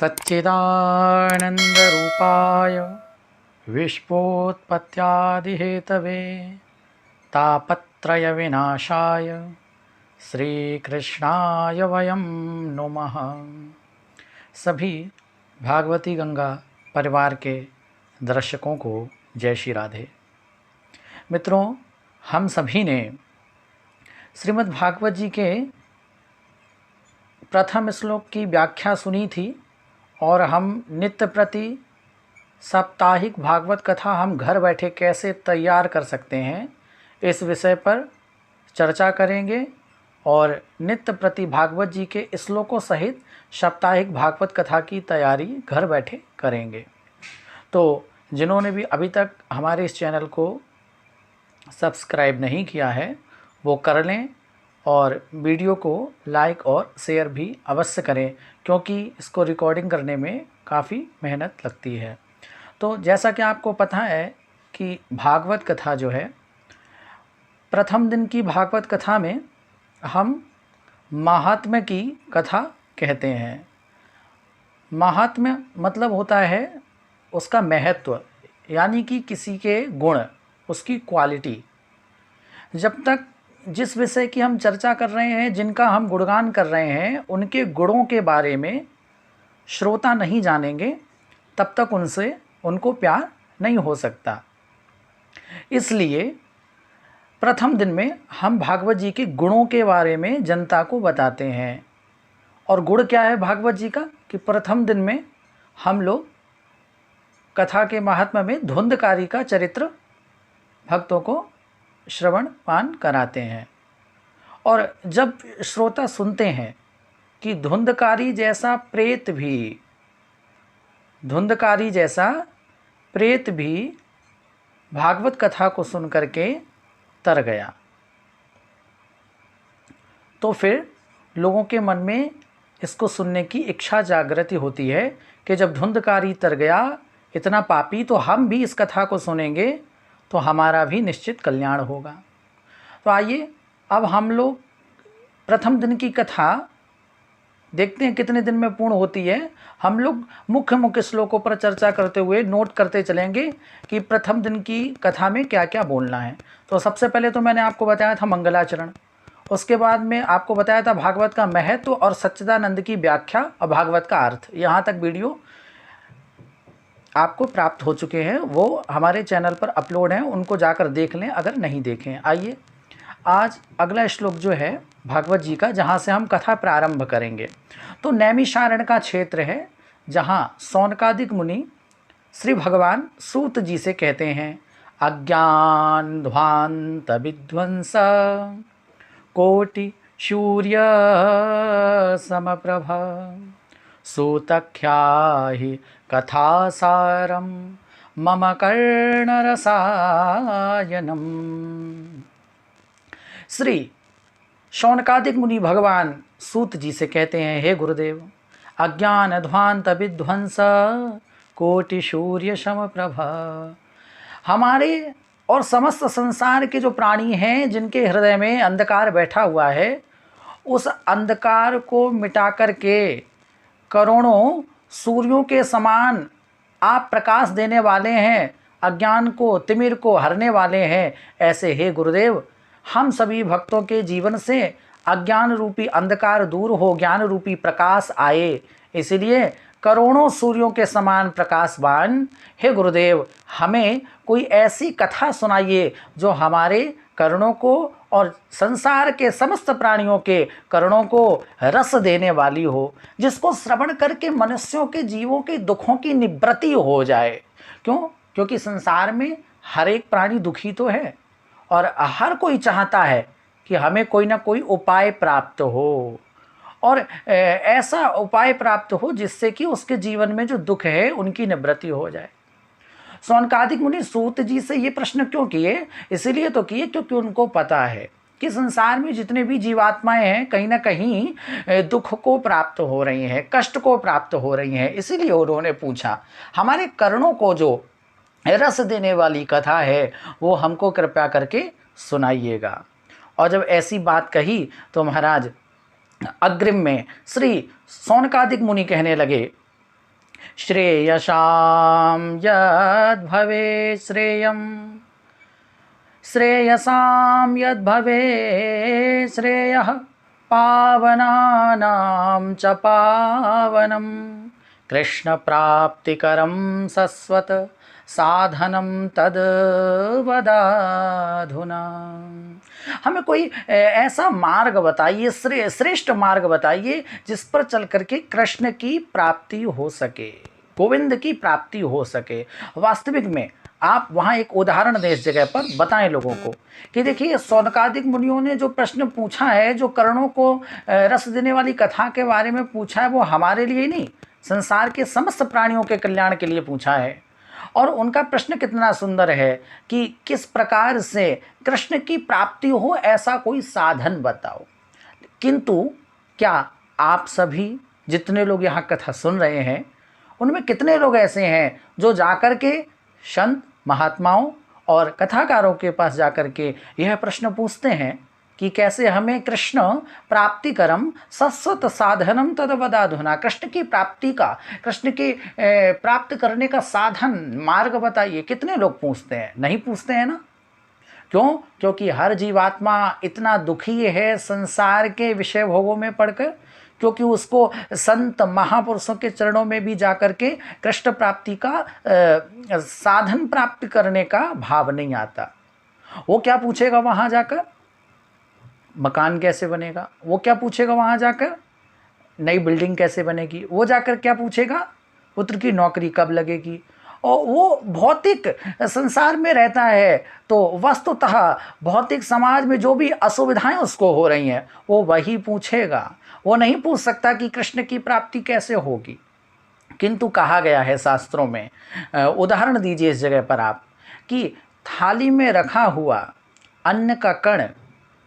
सच्चिदानन्दरूपाय विश्वोत्पत्त्यादिहेतवे तापत्रयविनाशाय श्रीकृष्णाय वयं नुमः। सभी भागवती गंगा परिवार के दर्शकों को जय श्री राधे। मित्रों, हम सभी ने श्रीमद् भागवत जी के प्रथम श्लोक की व्याख्या सुनी थी और हम नित्य प्रति साप्ताहिक भागवत कथा हम घर बैठे कैसे तैयार कर सकते हैं, इस विषय पर चर्चा करेंगे और नित्य प्रति भागवत जी के श्लोकों सहित साप्ताहिक भागवत कथा की तैयारी घर बैठे करेंगे। तो जिन्होंने भी अभी तक हमारे इस चैनल को सब्सक्राइब नहीं किया है वो कर लें और वीडियो को लाइक और शेयर भी अवश्य करें, क्योंकि इसको रिकॉर्डिंग करने में काफ़ी मेहनत लगती है। तो जैसा कि आपको पता है कि भागवत कथा जो है, प्रथम दिन की भागवत कथा में हम महात्म्य की कथा कहते हैं। महात्म्य मतलब होता है उसका महत्व, यानी कि किसी के गुण, उसकी क्वालिटी। जब तक जिस विषय की हम चर्चा कर रहे हैं, जिनका हम गुणगान कर रहे हैं, उनके गुणों के बारे में श्रोता नहीं जानेंगे तब तक उनको प्यार नहीं हो सकता। इसलिए प्रथम दिन में हम भागवत जी के गुणों के बारे में जनता को बताते हैं। और गुण क्या है भागवत जी का, कि प्रथम दिन में हम लोग कथा के महात्म्य में धुंधकारी का चरित्र भक्तों को श्रवण पान कराते हैं। और जब श्रोता सुनते हैं कि धुंधकारी जैसा प्रेत भी भागवत कथा को सुन करके तर गया, तो फिर लोगों के मन में इसको सुनने की इच्छा जागृति होती है कि जब धुंधकारी तर गया, इतना पापी, तो हम भी इस कथा को सुनेंगे तो हमारा भी निश्चित कल्याण होगा। तो आइए अब हम लोग प्रथम दिन की कथा देखते हैं कितने दिन में पूर्ण होती है। हम लोग मुख्य श्लोकों पर चर्चा करते हुए नोट करते चलेंगे कि प्रथम दिन की कथा में क्या क्या बोलना है। तो सबसे पहले तो मैंने आपको बताया था मंगलाचरण, उसके बाद में आपको बताया था भागवत का महत्व और सच्चिदानंद की व्याख्या और भागवत का अर्थ। यहाँ तक वीडियो आपको प्राप्त हो चुके हैं, वो हमारे चैनल पर अपलोड हैं, उनको जाकर देख लें अगर नहीं देखें। आइए आज अगला श्लोक जो है भागवत जी का, जहाँ से हम कथा प्रारंभ करेंगे, तो नैमिषारण्य का क्षेत्र है, जहाँ शौनकादिक मुनि श्री भगवान सूत जी से कहते हैं, अज्ञान ध्वांत विध्वंस कोटि सूर्य समप्रभ सूतख्याहि कथासारं मम कर्णरसायनम। श्री शौनकादिक मुनि भगवान सूत जी से कहते हैं, हे गुरुदेव, अज्ञान ध्वांत विध्वंस कोटि सूर्य समप्रभ, हमारे और समस्त संसार के जो प्राणी हैं, जिनके हृदय में अंधकार बैठा हुआ है, उस अंधकार को मिटा करके करोड़ों सूर्यों के समान आप प्रकाश देने वाले हैं, अज्ञान को, तिमिर को हरने वाले हैं। ऐसे हे गुरुदेव, हम सभी भक्तों के जीवन से अज्ञान रूपी अंधकार दूर हो, ज्ञान रूपी प्रकाश आए। इसलिए करोड़ों सूर्यों के समान प्रकाशवान हे गुरुदेव, हमें कोई ऐसी कथा सुनाइए जो हमारे कर्णों को और संसार के समस्त प्राणियों के कर्णों को रस देने वाली हो, जिसको श्रवण करके मनुष्यों के जीवों के दुखों की निवृत्ति हो जाए। क्यों? क्योंकि संसार में हर एक प्राणी दुखी तो है और हर कोई चाहता है कि हमें कोई ना कोई उपाय प्राप्त हो, और ऐसा उपाय प्राप्त हो जिससे कि उसके जीवन में जो दुख है उनकी निवृत्ति हो जाए। शौनकादिक मुनि सूत जी से ये प्रश्न क्यों किए? इसीलिए तो किए क्योंकि उनको पता है कि संसार में जितने भी जीवात्माएं हैं, कहीं ना कहीं दुख को प्राप्त हो रही हैं, कष्ट को प्राप्त हो रही हैं। इसीलिए उन्होंने पूछा, हमारे कर्णों को जो रस देने वाली कथा है वो हमको कृपया करके सुनाइएगा। और जब ऐसी बात कही तो महाराज अग्रिम में श्री शौनकादिक मुनि कहने लगे श्रेयसां यद्भवे श्रेयं श्रेयसां यद्भवे श्रेयः पावनानां च पावनं कृष्णप्राप्तिकरं सस्वत साधनं तद वदाधुना। हमें कोई ऐसा मार्ग बताइए, श्रेष्ठ मार्ग बताइए जिस पर चल करके कृष्ण की प्राप्ति हो सके, गोविंद की प्राप्ति हो सके। वास्तविक में आप वहाँ एक उदाहरण दें इस जगह पर, बताएं लोगों को कि देखिए शौनकादिक मुनियों ने जो प्रश्न पूछा है, जो कर्णों को रस देने वाली कथा के बारे में पूछा है, वो हमारे लिए नहीं, संसार के समस्त प्राणियों के कल्याण के लिए पूछा है। और उनका प्रश्न कितना सुंदर है कि किस प्रकार से कृष्ण की प्राप्ति हो ऐसा कोई साधन बताओ। किंतु क्या आप सभी जितने लोग यहाँ कथा सुन रहे हैं, उनमें कितने लोग ऐसे हैं जो जाकर के संत महात्माओं और कथाकारों के पास जाकर के यह प्रश्न पूछते हैं कि कैसे हमें कृष्ण प्राप्तिकरम सस्वत साधनम तद वदाधुना, कृष्ण की प्राप्ति का, कृष्ण की प्राप्त करने का साधन मार्ग बताइए। कितने लोग पूछते हैं? नहीं पूछते हैं ना। क्यों? क्योंकि हर जीवात्मा इतना दुखी है संसार के विषय भोगों में पड़कर, क्योंकि उसको संत महापुरुषों के चरणों में भी जाकर के कृष्ण प्राप्ति का साधन प्राप्त करने का भाव नहीं आता। वो क्या पूछेगा वहाँ जाकर? मकान कैसे बनेगा? वो क्या पूछेगा वहाँ जाकर? नई बिल्डिंग कैसे बनेगी? वो जाकर क्या पूछेगा? पुत्र की नौकरी कब लगेगी? और वो भौतिक संसार में रहता है तो वस्तुतः भौतिक समाज में जो भी असुविधाएं उसको हो रही हैं वो वही पूछेगा। वो नहीं पूछ सकता कि कृष्ण की प्राप्ति कैसे होगी। किंतु कहा गया है शास्त्रों में, उदाहरण दीजिए इस जगह पर आप, कि थाली में रखा हुआ अन्न का कण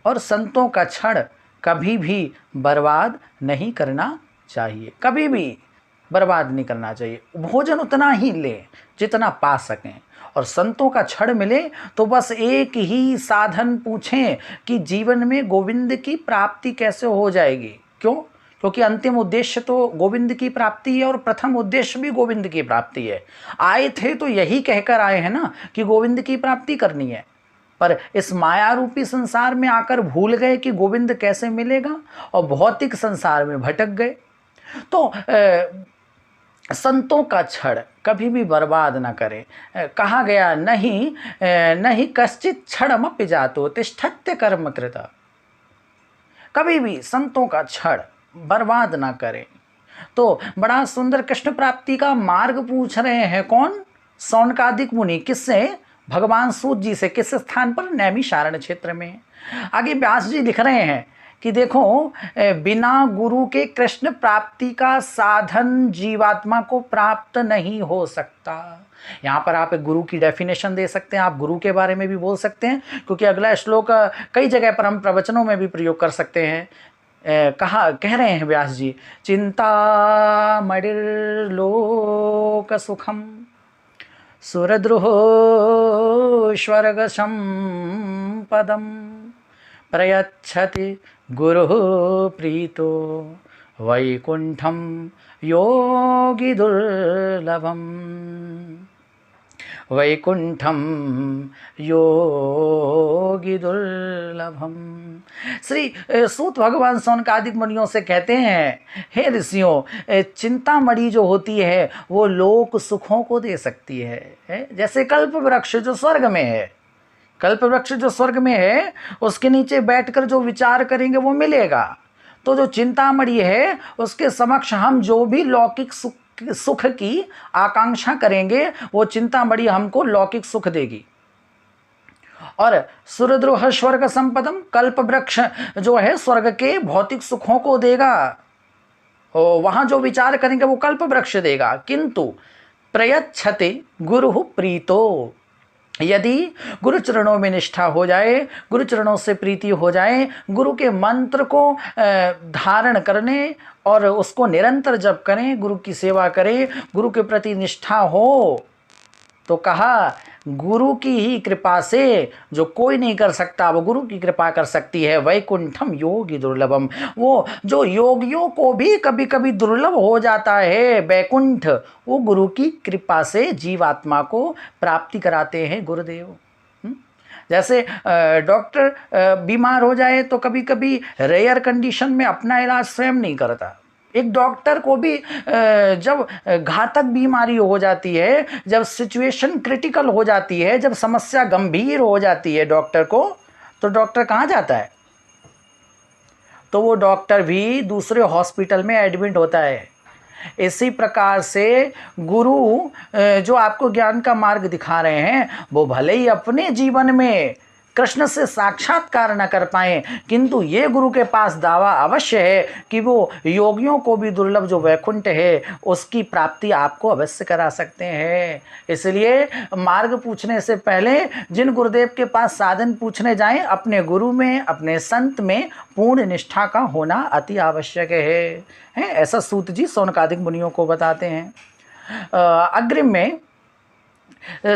और संतों का क्षण कभी भी बर्बाद नहीं करना चाहिए, कभी भी बर्बाद नहीं करना चाहिए। भोजन उतना ही लें जितना पा सकें, और संतों का क्षण मिले तो बस एक ही साधन पूछें कि जीवन में गोविंद की प्राप्ति कैसे हो जाएगी। क्यों? क्योंकि अंतिम उद्देश्य तो गोविंद की प्राप्ति है और प्रथम उद्देश्य भी गोविंद की प्राप्ति है। आए थे तो यही कहकर आए हैं ना कि गोविंद की प्राप्ति करनी है, पर इस माया रूपी संसार में आकर भूल गए कि गोविंद कैसे मिलेगा और भौतिक संसार में भटक गए। तो संतों का क्षण कभी भी बर्बाद ना करें। कहा गया नहीं कश्चित क्षणमपि जातो तिष्ठत्य कर्म कृता। कभी भी संतों का क्षण बर्बाद ना करें। तो बड़ा सुंदर कृष्ण प्राप्ति का मार्ग पूछ रहे हैं कौन? शौनकादिक मुनि। किससे? भगवान सूत जी से। किस स्थान पर? नैमिषारण्य क्षेत्र में। आगे व्यास जी लिख रहे हैं कि देखो, बिना गुरु के कृष्ण प्राप्ति का साधन जीवात्मा को प्राप्त नहीं हो सकता। यहाँ पर आप एक गुरु की डेफिनेशन दे सकते हैं, आप गुरु के बारे में भी बोल सकते हैं, क्योंकि अगला श्लोक कई जगह पर हम प्रवचनों में भी प्रयोग कर सकते हैं। कह रहे हैं व्यास जी, चिंता मणिर्लोक सुखम सुरद्रुहो स्वर्ग संपदम प्रयच्छति गुरुः प्रीतो वैकुंठम योगी दुर्लभम वैकुंठम योगी दुर्लभम। श्री सूत भगवान शौनकादिक मुनियों से कहते हैं, हे ऋषियों, चिंतामणि जो होती है वो लोक सुखों को दे सकती है। जैसे कल्प वृक्ष जो स्वर्ग में है, कल्प वृक्ष जो स्वर्ग में है उसके नीचे बैठकर जो विचार करेंगे वो मिलेगा। तो जो चिंतामणि है उसके समक्ष हम जो भी लौकिक सुख की आकांक्षा करेंगे वो चिंतामणि हमको लौकिक सुख देगी। और सुरद्रुह स्वर्ग संपदम, कल्प वृक्ष जो है स्वर्ग के भौतिक सुखों को देगा। वहां जो विचार करेंगे वो कल्प वृक्ष देगा। किंतु प्रयच्छते गुरु प्रीतो, यदि गुरु चरणों में निष्ठा हो जाए, गुरु चरणों से प्रीति हो जाए, गुरु के मंत्र को धारण करने और उसको निरंतर जप करें, गुरु की सेवा करें, गुरु के प्रति निष्ठा हो, तो कहा गुरु की ही कृपा से, जो कोई नहीं कर सकता वो गुरु की कृपा कर सकती है। वैकुंठम योगी दुर्लभम, वो जो योगियों को भी कभी कभी दुर्लभ हो जाता है वैकुंठ, वो गुरु की कृपा से जीवात्मा को प्राप्ति कराते हैं गुरुदेव। जैसे डॉक्टर बीमार हो जाए तो कभी कभी रेयर कंडीशन में अपना इलाज स्वयं नहीं करता। एक डॉक्टर को भी जब घातक बीमारी हो जाती है, जब सिचुएशन क्रिटिकल हो जाती है, जब समस्या गंभीर हो जाती है डॉक्टर को, तो डॉक्टर कहाँ जाता है? तो वो डॉक्टर भी दूसरे हॉस्पिटल में एडमिट होता है। इसी प्रकार से गुरु जो आपको ज्ञान का मार्ग दिखा रहे हैं, वो भले ही अपने जीवन में कृष्ण से साक्षात्कार न कर पाए, किंतु ये गुरु के पास दावा अवश्य है कि वो योगियों को भी दुर्लभ जो वैकुंठ है उसकी प्राप्ति आपको अवश्य करा सकते हैं। इसलिए मार्ग पूछने से पहले जिन गुरुदेव के पास साधन पूछने जाएं, अपने गुरु में, अपने संत में पूर्ण निष्ठा का होना अति आवश्यक है। ऐसा सूत जी शौनकादिक मुनियों को बताते हैं। अग्रिम में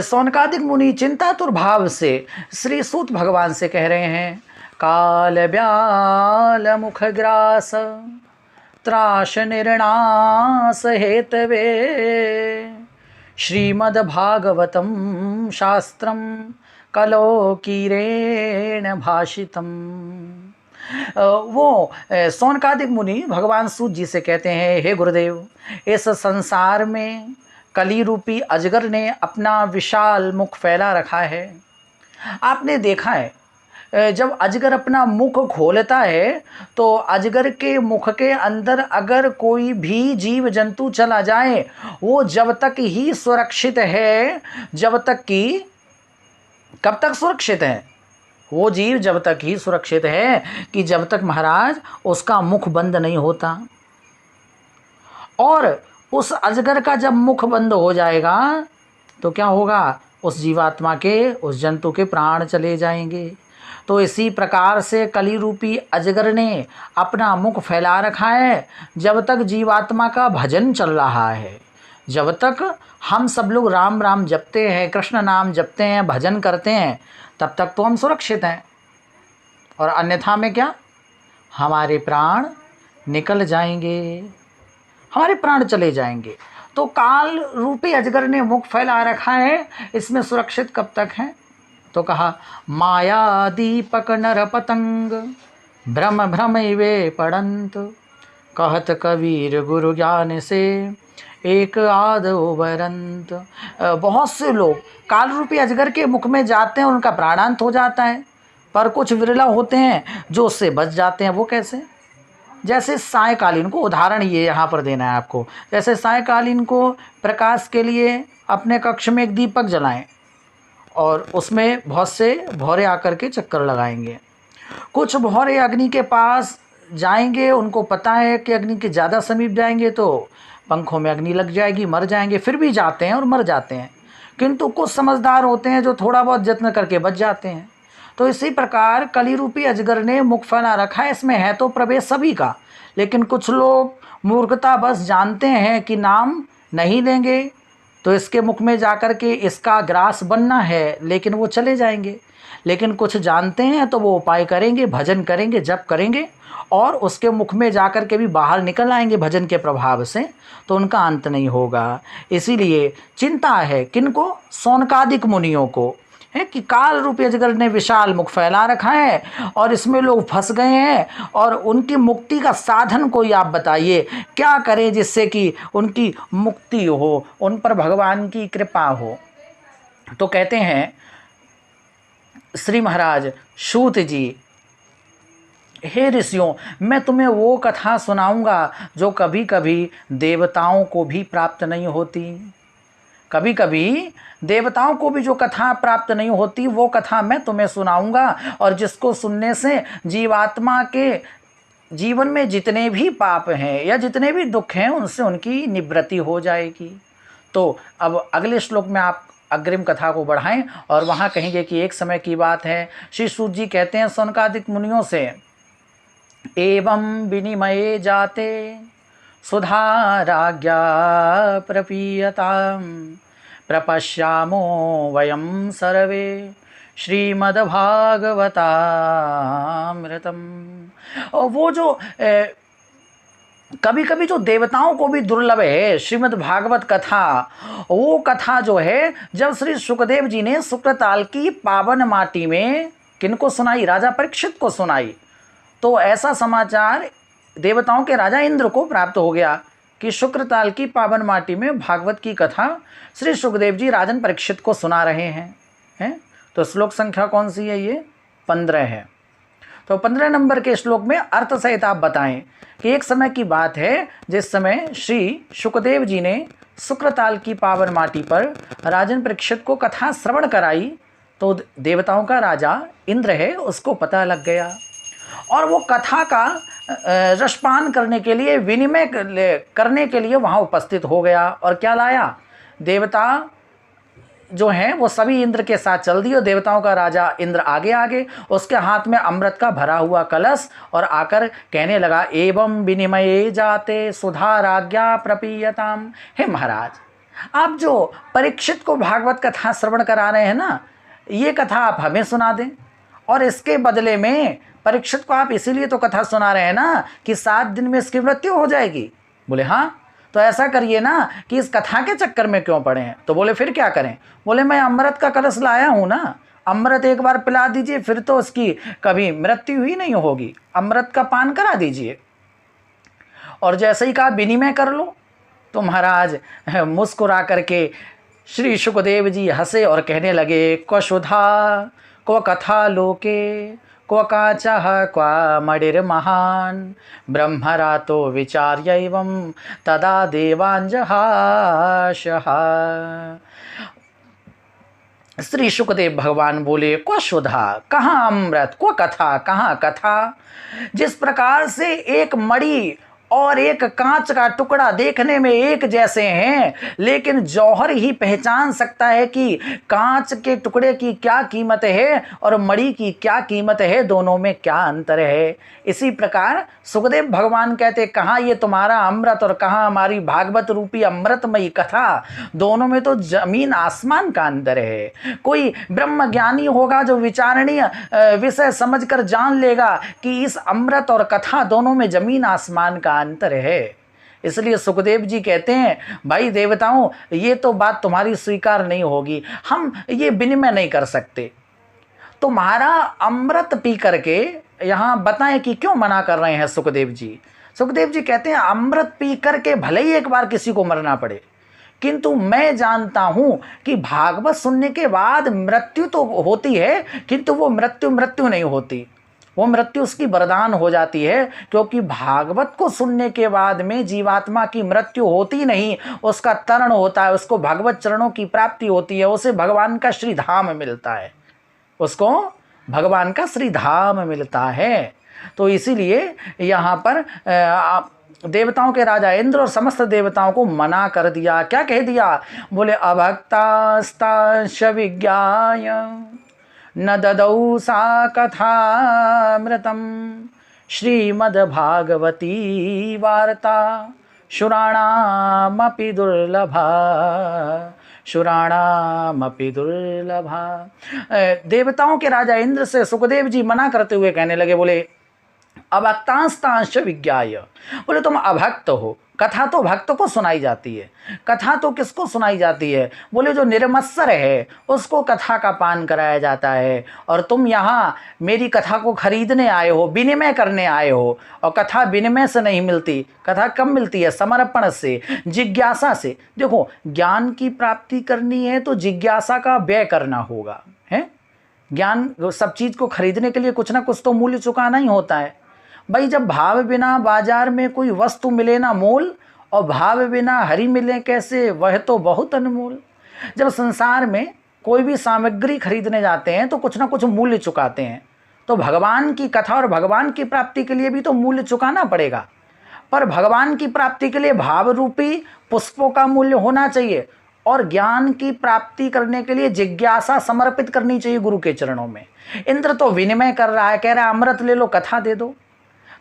शौनकादिक मुनि चिंतातुर भाव से श्री सूत भगवान से कह रहे हैं, काल ब्याल मुख ग्रास त्राश निर्णास हेतवे श्रीमद्भागवतम शास्त्रम कलोकीरेण भाषितम। वो शौनकादिक मुनि भगवान सूत जी से कहते हैं, हे गुरुदेव, इस संसार में कली रूपी अजगर ने अपना विशाल मुख फैला रखा है। आपने देखा है जब अजगर अपना मुख खोलता है तो अजगर के मुख के अंदर अगर कोई भी जीव जंतु चला जाए, वो जब तक ही सुरक्षित है, जब तक कि कब तक सुरक्षित है? वो जीव जब तक ही सुरक्षित है कि जब तक महाराज उसका मुख बंद नहीं होता। और उस अजगर का जब मुख बंद हो जाएगा तो क्या होगा? उस जीवात्मा के, उस जंतु के प्राण चले जाएंगे। तो इसी प्रकार से कली रूपी अजगर ने अपना मुख फैला रखा है। जब तक जीवात्मा का भजन चल रहा है, जब तक हम सब लोग राम राम जपते हैं, कृष्ण नाम जपते हैं, भजन करते हैं, तब तक तो हम सुरक्षित हैं। और अन्यथा में क्या? हमारे प्राण निकल जाएंगे, हमारे प्राण चले जाएंगे। तो काल रूपी अजगर ने मुख फैला रखा है, इसमें सुरक्षित कब तक है? तो कहा, माया दीपक नर पतंग भ्रम भ्रम वे पड़ंत, कहत कबीर गुरु ज्ञान से एक आद उबरंत। बहुत से लोग काल रूपी अजगर के मुख में जाते हैं, उनका प्राणांत हो जाता है, पर कुछ विरला होते हैं जो उससे बच जाते हैं। वो कैसे? जैसे सायकालीन को उदाहरण ये यहाँ पर देना है आपको। जैसे सायकालीन को प्रकाश के लिए अपने कक्ष में एक दीपक जलाएं और उसमें बहुत से भौरे आकर के चक्कर लगाएंगे। कुछ भौरे अग्नि के पास जाएंगे, उनको पता है कि अग्नि के ज़्यादा समीप जाएंगे तो पंखों में अग्नि लग जाएगी, मर जाएंगे, फिर भी जाते हैं और मर जाते हैं। किंतु कुछ समझदार होते हैं जो थोड़ा बहुत यत्न करके बच जाते हैं। तो इसी प्रकार कली रूपी अजगर ने मुख फैला रखा है, इसमें है तो प्रवेश सभी का, लेकिन कुछ लोग मूर्खता बस जानते हैं कि नाम नहीं लेंगे तो इसके मुख में जाकर के इसका ग्रास बनना है, लेकिन वो चले जाएंगे। लेकिन कुछ जानते हैं तो वो उपाय करेंगे, भजन करेंगे, जप करेंगे और उसके मुख में जाकर के भी बाहर निकल आएंगे भजन के प्रभाव से, तो उनका अंत नहीं होगा। इसीलिए चिंता है किनको? शौनकादिक मुनियों को है कि काल रूपी अजगर ने विशाल मुख फैला रखा है और इसमें लोग फंस गए हैं, और उनकी मुक्ति का साधन कोई आप बताइए, क्या करें जिससे कि उनकी मुक्ति हो, उन पर भगवान की कृपा हो। तो कहते हैं श्री महाराज सूत जी, हे ऋषियों, मैं तुम्हें वो कथा सुनाऊंगा जो कभी कभी देवताओं को भी प्राप्त नहीं होती। कभी कभी देवताओं को भी जो कथा प्राप्त नहीं होती, वो कथा मैं तुम्हें सुनाऊंगा, और जिसको सुनने से जीवात्मा के जीवन में जितने भी पाप हैं या जितने भी दुख हैं उनसे उनकी निवृत्ति हो जाएगी। तो अब अगले श्लोक में आप अग्रिम कथा को बढ़ाएं और वहाँ कहेंगे कि एक समय की बात है, श्री सूत जी कहते हैं शौनकादिक मुनियों से, एवं विनिमये जाते सुधा राज्ञा प्रपीयताम प्रपश्यामो वयं सर्वे श्रीमद्भागवतामृतम। और वो जो कभी कभी जो देवताओं को भी दुर्लभ है श्रीमद् भागवत कथा, वो कथा जो है जब श्री सुखदेव जी ने शुक्रताल की पावन माटी में किनको सुनाई, राजा परीक्षित को सुनाई, तो ऐसा समाचार देवताओं के राजा इंद्र को प्राप्त हो गया कि शुक्रताल की पावन माटी में भागवत की कथा श्री सुखदेव जी राजन परीक्षित को सुना रहे हैं। तो श्लोक संख्या कौन सी है? ये 15 है। तो 15 नंबर के श्लोक में अर्थ सहित आप बताएं कि एक समय की बात है जिस समय श्री सुखदेव जी ने शुक्रताल की पावन माटी पर राजन परीक्षित को कथा श्रवण कराई, तो देवताओं का राजा इंद्र है उसको पता लग गया और वो कथा का रसपान करने के लिए, विनिमय करने के लिए वहाँ उपस्थित हो गया। और क्या लाया? देवता जो हैं वो सभी इंद्र के साथ चल दिए। देवताओं का राजा इंद्र आगे आगे, उसके हाथ में अमृत का भरा हुआ कलश, और आकर कहने लगा एवं विनिमये जाते सुधा राज्ञा प्रपीयताम। हे महाराज, आप जो परीक्षित को भागवत कथा श्रवण करा रहे हैं ना, ये कथा आप हमें सुना दें, और इसके बदले में परीक्षित को आप इसीलिए तो कथा सुना रहे हैं ना कि 7 दिन में इसकी मृत्यु हो जाएगी। बोले हाँ, तो ऐसा करिए ना कि इस कथा के चक्कर में क्यों पड़े हैं। तो बोले फिर क्या करें? बोले मैं अमृत का कलश लाया हूँ ना, अमृत एक बार पिला दीजिए, फिर तो उसकी कभी मृत्यु ही नहीं होगी, अमृत का पान करा दीजिए। और जैसे ही कहा विनिमय कर लो, तो महाराज मुस्कुरा करके श्री सुखदेव जी हंसे और कहने लगे क्व सुधा क्व कथा लोके क्व काचः क्व मणिर् महान ब्रह्मरातो विचार्य एवं तदा देवांजहाशः। श्री सुखदेव भगवान बोले क्व सुधा, कहाँ अमृत, क्व कथा, कहाँ कथा। जिस प्रकार से एक मणि और एक कांच का टुकड़ा देखने में एक जैसे हैं, लेकिन जौहर ही पहचान सकता है कि कांच के टुकड़े की क्या कीमत है और मणि की क्या कीमत है, दोनों में क्या अंतर है। इसी प्रकार सुखदेव भगवान कहते कहाँ ये तुम्हारा अमृत और कहाँ हमारी भागवत रूपी अमृतमयी कथा, दोनों में तो जमीन आसमान का अंतर है। कोई ब्रह्म ज्ञानी होगा जो विचारणीय विषय समझकर जान लेगा कि इस अमृत और कथा दोनों में जमीन आसमान का अंतर है। इसलिए सुखदेव जी कहते हैं भाई देवताओं, ये तो बात तुम्हारी स्वीकार नहीं होगी, हम ये विनिमय नहीं कर सकते। तुम्हारा अमृत पी करके यहाँ बताएं कि क्यों मना कर रहे हैं सुखदेव जी। सुखदेव जी कहते हैं अमृत पी करके भले ही एक बार किसी को मरना पड़े, किंतु मैं जानता हूं कि भागवत सुनने के बाद मृत्यु तो होती है, किंतु वो मृत्यु नहीं होती, वो मृत्यु उसकी वरदान हो जाती है। क्योंकि भागवत को सुनने के बाद में जीवात्मा की मृत्यु होती नहीं, उसका तरण होता है, उसको भगवत चरणों की प्राप्ति होती है, उसे भगवान का श्रीधाम मिलता है, उसको भगवान का श्रीधाम मिलता है। तो इसीलिए यहाँ पर देवताओं के राजा इंद्र और समस्त देवताओं को मना कर दिया। क्या कह दिया? बोले अभक्तास्तांश विज्ञाय न ददौ सा कथामृतम श्रीमद्भागवती वार्ता शुराणामपि दुर्लभा, शुराणामपि दुर्लभा। देवताओं के राजा इंद्र से सुखदेव जी मना करते हुए कहने लगे, बोले अभक्तांश विज्ञाय, बोले तुम अभक्त हो, कथा तो भक्त को सुनाई जाती है। कथा तो किसको सुनाई जाती है? बोले जो निर्मत्सर है उसको कथा का पान कराया जाता है, और तुम यहाँ मेरी कथा को खरीदने आए हो, विनिमय करने आए हो। और कथा विनिमय से नहीं मिलती, कथा कब मिलती है? समर्पण से, जिज्ञासा से। देखो, ज्ञान की प्राप्ति करनी है तो जिज्ञासा का व्यय करना होगा, है। ज्ञान सब चीज़ को खरीदने के लिए कुछ ना कुछ तो मूल्य चुकाना ही होता है भाई। जब भाव बिना बाजार में कोई वस्तु मिले ना मोल, और भाव बिना हरि मिले कैसे, वह तो बहुत अनमोल। जब संसार में कोई भी सामग्री खरीदने जाते हैं तो कुछ ना कुछ मूल्य चुकाते हैं, तो भगवान की कथा और भगवान की प्राप्ति के लिए भी तो मूल्य चुकाना पड़ेगा। पर भगवान की प्राप्ति के लिए भाव रूपी पुष्पों का मूल्य होना चाहिए, और ज्ञान की प्राप्ति करने के लिए जिज्ञासा समर्पित करनी चाहिए गुरु के चरणों में। इंद्र तो विनिमय कर रहा है, कह रहा है अमृत ले लो, कथा दे दो।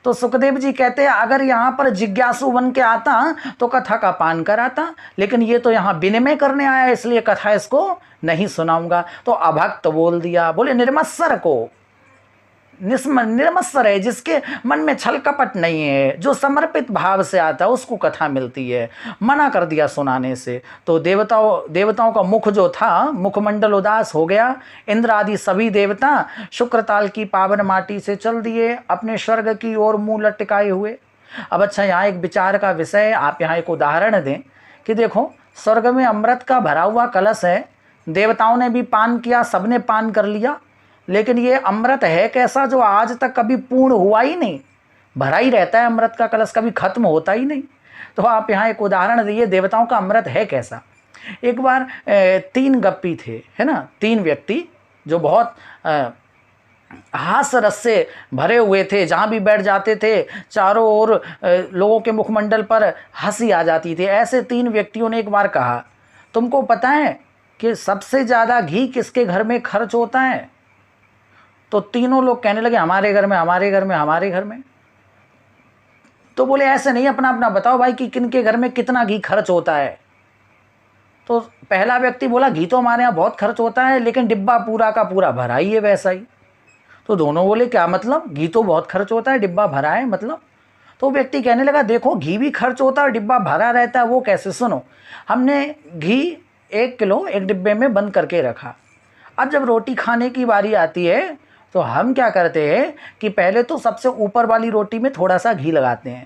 तो सुखदेव जी कहते हैं अगर यहाँ पर जिज्ञासु बन के आता तो कथा का पान कराता, लेकिन ये तो यहाँ विनिमय करने आया इसलिए कथा इसको नहीं सुनाऊंगा। तो अभक्त बोल दिया, बोले निर्मत्सर को, निर्मत्सर है जिसके मन में छल कपट नहीं है, जो समर्पित भाव से आता है उसको कथा मिलती है। मना कर दिया सुनाने से। तो देवताओं का मुख जो था, मुखमंडल उदास हो गया। इंद्र आदि सभी देवता शुक्रताल की पावन माटी से चल दिए, अपने स्वर्ग की ओर मुंह लटकाए हुए। अब अच्छा, यहाँ एक विचार का विषय, आप यहाँ एक उदाहरण दें कि देखो स्वर्ग में अमृत का भरा हुआ कलश है, देवताओं ने भी पान किया, सबने पान कर लिया, लेकिन ये अमृत है कैसा जो आज तक कभी पूर्ण हुआ ही नहीं, भरा ही रहता है अमृत का कलश, कभी खत्म होता ही नहीं। तो आप यहाँ एक उदाहरण दिए देवताओं का अमृत है कैसा। एक बार 3 गप्पी थे, है ना, 3 व्यक्ति जो बहुत हास रस से भरे हुए थे, जहाँ भी बैठ जाते थे चारों ओर लोगों के मुखमंडल पर हंसी आ जाती थी। ऐसे 3 व्यक्तियों ने एक बार कहा, तुमको पता है कि सबसे ज़्यादा घी किसके घर में खर्च होता है? तो तीनों लोग कहने लगे हमारे घर में, हमारे घर में, हमारे घर में। तो बोले ऐसे नहीं, अपना अपना बताओ भाई कि किन के घर में कितना घी खर्च होता है। तो पहला व्यक्ति बोला घी तो हमारे यहाँ बहुत खर्च होता है, लेकिन डिब्बा पूरा का पूरा भरा ही है वैसा ही। तो दोनों बोले क्या मतलब, घी तो बहुत खर्च होता है, डिब्बा भरा है मतलब। तो व्यक्ति कहने लगा देखो घी भी खर्च होता है, डिब्बा भरा रहता है, वो कैसे? सुनो, हमने घी 1 किलो एक डिब्बे में बंद करके रखा। अब जब रोटी खाने की बारी आती है तो हम क्या करते हैं कि पहले तो सबसे ऊपर वाली रोटी में थोड़ा सा घी लगाते हैं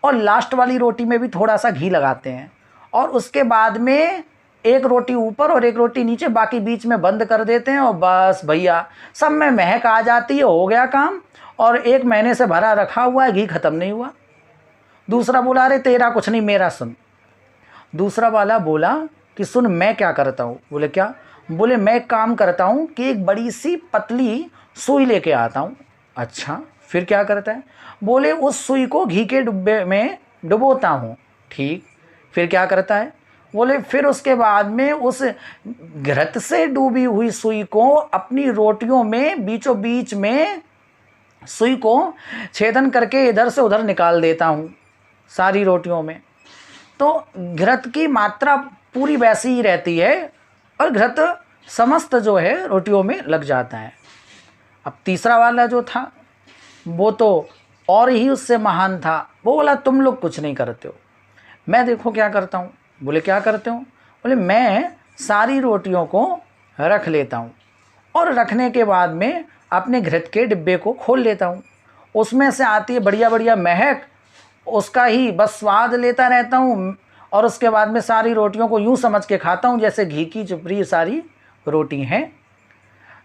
और लास्ट वाली रोटी में भी थोड़ा सा घी लगाते हैं, और उसके बाद में एक रोटी ऊपर और एक रोटी नीचे, बाकी बीच में बंद कर देते हैं। और बस भैया सब में महक आ जाती है, हो गया काम। और 1 महीने से भरा रखा हुआ है, घी खत्म नहीं हुआ। दूसरा बोला अरे तेरा कुछ नहीं, मेरा सुन। दूसरा वाला बोला कि सुन मैं क्या करता हूँ। बोले क्या? बोले मैं काम करता हूँ कि एक बड़ी सी पतली सुई लेके आता हूँ। अच्छा, फिर क्या करता है? बोले उस सुई को घी के डिब्बे में डुबोता हूँ। ठीक, फिर क्या करता है? बोले फिर उसके बाद में उस घृत से डूबी हुई सुई को अपनी रोटियों में बीचों बीच में सुई को छेदन करके इधर से उधर निकाल देता हूँ सारी रोटियों में। तो घृत की मात्रा पूरी वैसी ही रहती है और घृत समस्त जो है रोटियों में लग जाता है। अब तीसरा वाला जो था वो तो और ही उससे महान था। वो बोला तुम लोग कुछ नहीं करते हो, मैं देखो क्या करता हूँ। बोले क्या करते हो? बोले मैं सारी रोटियों को रख लेता हूँ और रखने के बाद में अपने घृत के डिब्बे को खोल लेता हूँ। उसमें से आती है बढ़िया बढ़िया महक, उसका ही बस स्वाद लेता रहता हूँ और उसके बाद में सारी रोटियों को यूँ समझ के खाता हूँ जैसे घी की चुपड़ी सारी रोटी हैं।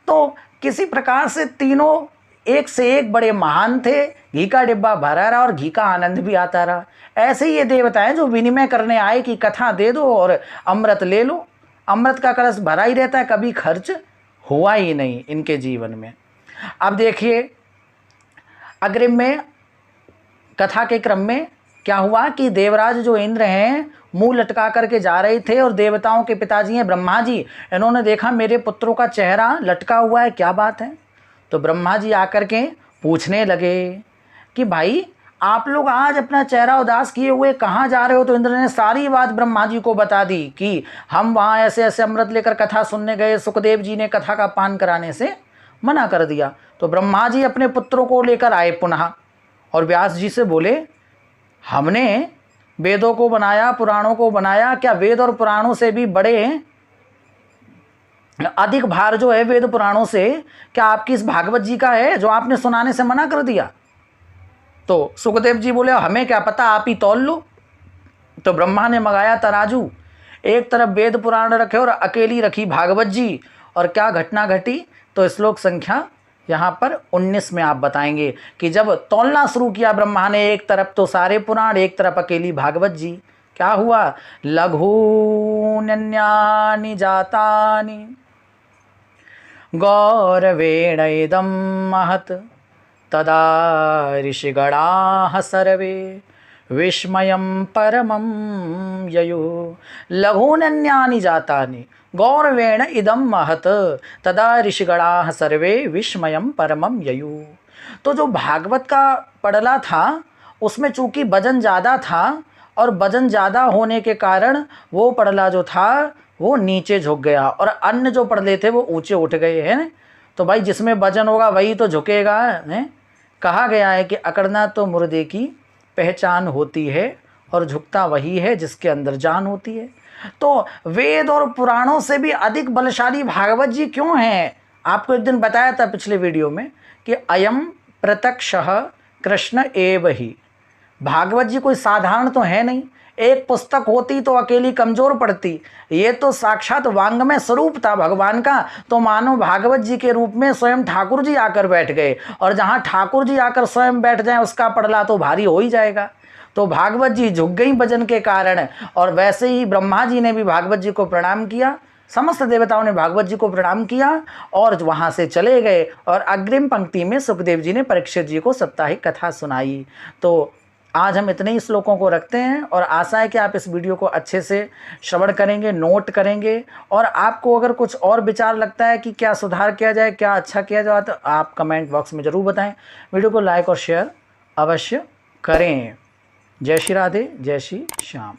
तो किसी प्रकार से तीनों एक से एक बड़े महान थे, घी का डिब्बा भरा रहा और घी का आनंद भी आता रहा। ऐसे ही ये देवता है जो विनिमय करने आए कि कथा दे दो और अमृत ले लो। अमृत का कलश भरा ही रहता है, कभी खर्च हुआ ही नहीं इनके जीवन में। अब देखिए अग्रिम में कथा के क्रम में क्या हुआ कि देवराज जो इंद्र हैं मुंह लटका करके जा रहे थे और देवताओं के पिताजी हैं ब्रह्मा जी, इन्होंने देखा मेरे पुत्रों का चेहरा लटका हुआ है, क्या बात है? तो ब्रह्मा जी आकर के पूछने लगे कि भाई आप लोग आज अपना चेहरा उदास किए हुए कहाँ जा रहे हो? तो इंद्र ने सारी बात ब्रह्मा जी को बता दी कि हम वहाँ ऐसे ऐसे अमृत लेकर कथा सुनने गए, सुखदेव जी ने कथा का पान कराने से मना कर दिया। तो ब्रह्मा जी अपने पुत्रों को लेकर आए पुनः और व्यास जी से बोले हमने वेदों को बनाया, पुराणों को बनाया, क्या वेद और पुराणों से भी बड़े अधिक भार जो है वेद पुराणों से क्या आपकी इस भागवत जी का है जो आपने सुनाने से मना कर दिया? तो सुखदेव जी बोले हमें क्या पता, आप ही तौल लो। तो ब्रह्मा ने मंगाया तराजू, एक तरफ वेद पुराण रखे और अकेली रखी भागवत जी, और क्या घटना घटी? तो श्लोक संख्या यहाँ पर 19 में आप बताएंगे कि जब तौलना शुरू किया ब्रह्मा ने, एक तरफ तो सारे पुराण, एक तरफ अकेली भागवत जी, क्या हुआ? लघून्यानि जातानि गौरवेण इदं महत् तदा ऋषिगणाः सर्वे विस्मयं परमं ययुः। लघून्यानि जातानि गौरवेण इदं महत् तदा ऋषिगणाः सर्वे विस्मयं परमं ययुः। तो जो भागवत का पड़ला था उसमें चूंकि वजन ज़्यादा था और वजन ज़्यादा होने के कारण वो पड़ला जो था वो नीचे झुक गया और अन्य जो पड़ले थे वो ऊंचे उठ गए हैं। तो भाई जिसमें वजन होगा वही तो झुकेगा है। कहा गया है कि अकड़ना तो मुर्दे की पहचान होती है और झुकता वही है जिसके अंदर जान होती है। तो वेद और पुराणों से भी अधिक बलशाली भागवत जी क्यों हैं? आपको एक दिन बताया था पिछले वीडियो में कि अयम प्रत्यक्षः कृष्ण एव ही। भागवत जी कोई साधारण तो है नहीं, एक पुस्तक होती तो अकेली कमजोर पड़ती, ये तो साक्षात वांग्मय स्वरूप था भगवान का। तो मानो भागवत जी के रूप में स्वयं ठाकुर जी आकर बैठ गए, और जहाँ ठाकुर जी आकर स्वयं बैठ जाएं उसका पड़ला तो भारी हो ही जाएगा। तो भागवत जी झुक गई वजन के कारण, और वैसे ही ब्रह्मा जी ने भी भागवत जी को प्रणाम किया, समस्त देवताओं ने भागवत जी को प्रणाम किया और वहाँ से चले गए। और अग्रिम पंक्ति में सुखदेव जी ने परीक्षित जी को साप्ताहिक कथा सुनाई। तो आज हम इतने ही श्लोकों को रखते हैं और आशा है कि आप इस वीडियो को अच्छे से श्रवण करेंगे, नोट करेंगे, और आपको अगर कुछ और विचार लगता है कि क्या सुधार किया जाए, क्या अच्छा किया जाए, तो आप कमेंट बॉक्स में ज़रूर बताएं। वीडियो को लाइक और शेयर अवश्य करें। जय श्री राधे, जय श्री श्याम।